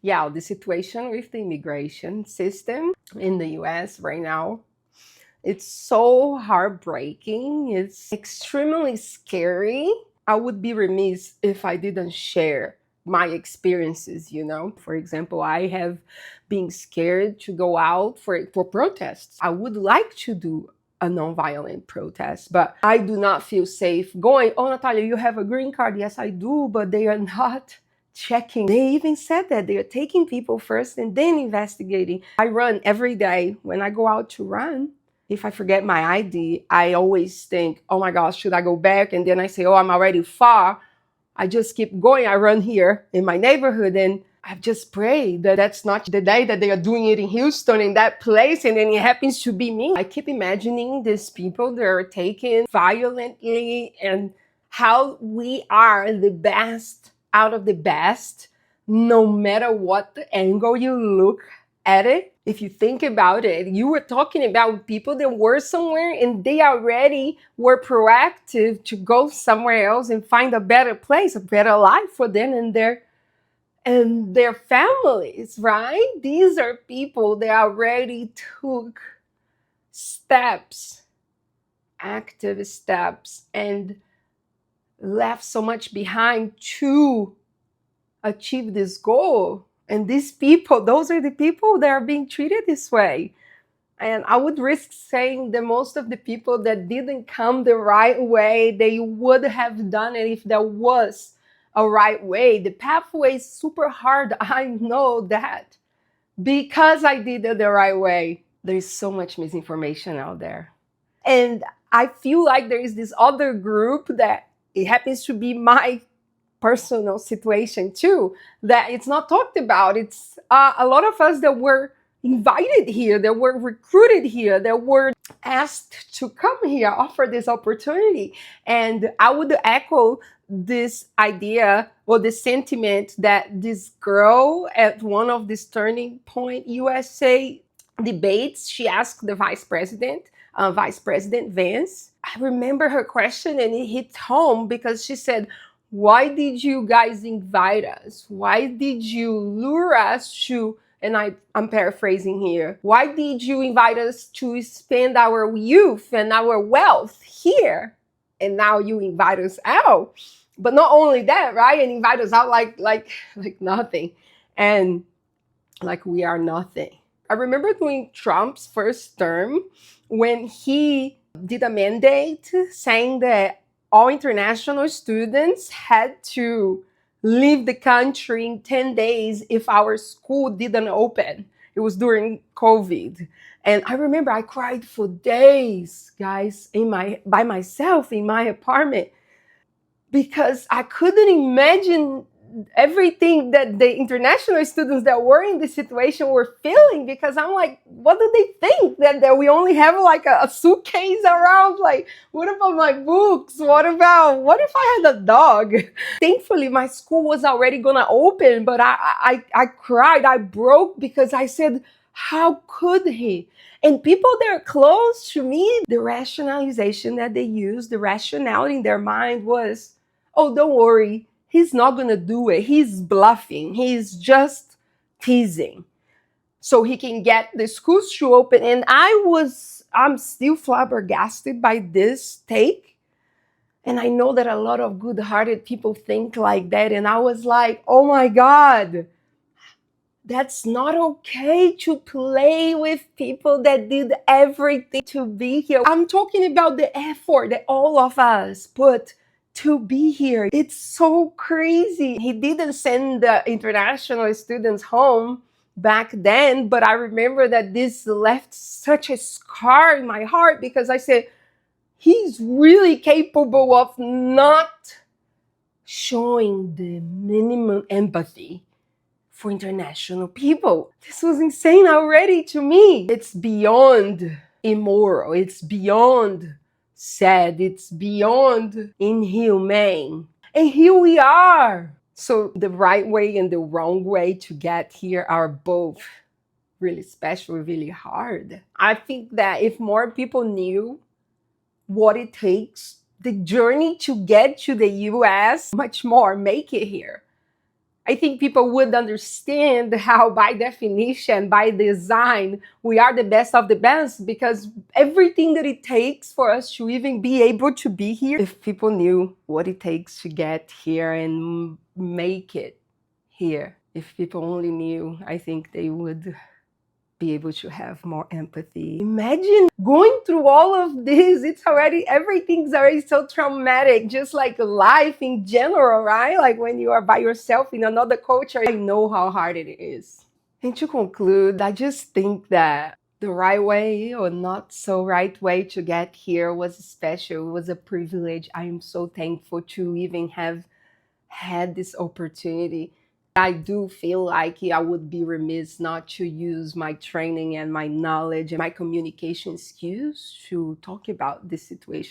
Yeah, the situation with the immigration system in the US right now, it's so heartbreaking. It's extremely scary. I would be remiss if I didn't share my experiences, you know. For example, I have been scared to go out for protests. I would like to do a nonviolent protest, but I do not feel safe going, oh, Natalia, you have a green card. Yes, I do, but they are not checking. They even said that they are taking people first and then investigating. I run every day. When I go out to run, if I forget my ID, I always think, oh my gosh, should I go back? And then I say, oh, I'm already far. I just keep going. I run here in my neighborhood and I just pray that that's not the day that they are doing it in Houston, in that place, and then it happens to be me. I keep imagining these people that are taken violently and how we are the best out of the best, no matter what the angle you look at it. If you think about it, you were talking about people that were somewhere and they already were proactive to go somewhere else and find a better place, a better life for them and their families, right? These are people that already took steps, active steps, and left so much behind to achieve this goal. And these people, those are the people that are being treated this way. And I would risk saying that most of the people that didn't come the right way, they would have done it if there was a right way. The pathway is super hard. I know that because I did it the right way. There's so much misinformation out there. And I feel like there is this other group that it happens to be my personal situation too, that it's not talked about. It's a lot of us that were invited here, that were recruited here, that were asked to come here, offer this opportunity. And I would echo this idea or the sentiment that this girl at one of these Turning Point USA debates, she asked the Vice President Vance. I remember her question and it hit home because she said, why did you guys invite us? Why did you lure us to, and I'm paraphrasing here, why did you invite us to spend our youth and our wealth here? And now you invite us out. But not only that, right? And invite us out like nothing. And like we are nothing. I remember during Trump's first term when he did a mandate saying that all international students had to leave the country in 10 days if our school didn't open. It was during COVID. And I remember I cried for days, guys, by myself in my apartment because I couldn't imagine everything that the international students that were in this situation were feeling, because I'm like, what do they think? That we only have like a suitcase around? Like, what about my books? What if I had a dog? Thankfully, my school was already gonna open, but I cried, I broke because I said, how could he? And people that are close to me, the rationalization that they used, the rationality in their mind was, oh, don't worry, he's not going to do it. He's bluffing. He's just teasing so he can get the schools to open. And I'm still flabbergasted by this take. And I know that a lot of good-hearted people think like that. And I was like, oh my God, that's not okay to play with people that did everything to be here. I'm talking about the effort that all of us put to be here. It's so crazy. He didn't send the international students home back then, but I remember that this left such a scar in my heart because I said, he's really capable of not showing the minimum empathy for international people. This was insane already to me. It's beyond immoral. It's beyond sad. It's beyond inhumane. And here we are. So the right way and the wrong way to get here are both really special, really hard. I think that if more people knew what it takes, the journey to get to the US, much more make it here. I think people would understand how, by definition, by design, we are the best of the best, because everything that it takes for us to even be able to be here, if people knew what it takes to get here and make it here, if people only knew, I think they would be able to have more empathy. Imagine going through all of this. Everything's already so traumatic, just like life in general, right? Like when you are by yourself in another culture, I know how hard it is. And to conclude, I just think that the right way or not so right way to get here was special. It was a privilege. I am so thankful to even have had this opportunity. I do feel like I would be remiss not to use my training and my knowledge and my communication skills to talk about this situation.